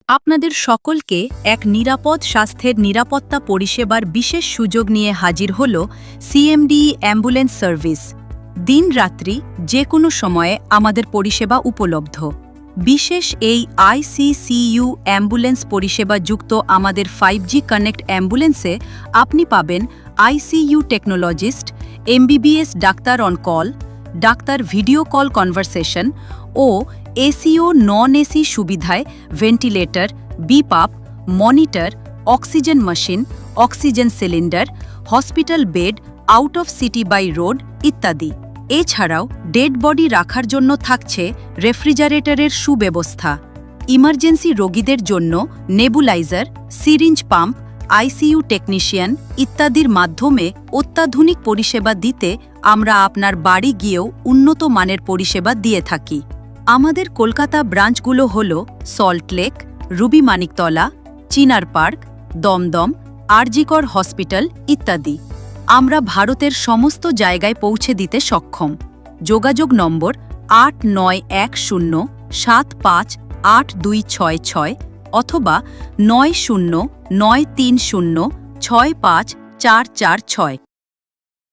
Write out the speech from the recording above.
আপনাদের সকলকে এক নিরাপদ স্বাস্থ্যের নিরাপত্তা পরিষেবার বিশেষ সুযোগ নিয়ে হাজির হল সিএমডি অ্যাম্বুলেন্স সার্ভিস। দিন-রাত্রি যে কোনো সময়ে আমাদের পরিষেবা উপলব্ধ। বিশেষ এই আইসিসিইউ অ্যাম্বুলেন্স পরিষেবা যুক্ত আমাদের 5G কানেক্ট অ্যাম্বুলেন্সে আপনি পাবেন ICU technologist, MBBS doctor on call, doctor video call conversation ও এসি ও নন এসি সুবিধায় ventilator, BiPAP, monitor, oxygen machine, oxygen cylinder, hospital bed, out of city by road ইত্যাদি। এছাড়াও ডেড বডি রাখার জন্য থাকছে রেফ্রিজারেটরের সুব্যবস্থা। ইমার্জেন্সি রোগীদের জন্য nebuliser, syringe pump, ICU technician ইত্যাদির মাধ্যমে অত্যাধুনিক পরিষেবা দিতে আমরা আপনার বাড়ি গিয়েও উন্নত মানের পরিষেবা দিয়ে থাকি। আমাদের কলকাতা ব্রাঞ্চগুলো হল সল্টলেক, রুবি মানিকতলা, চিনার পার্ক, দমদম, আরজিকর হসপিটাল ইত্যাদি। আমরা ভারতের সমস্ত জায়গায় পৌঁছে দিতে সক্ষম। যোগাযোগ নম্বর 8910758266 অথবা 9093065446।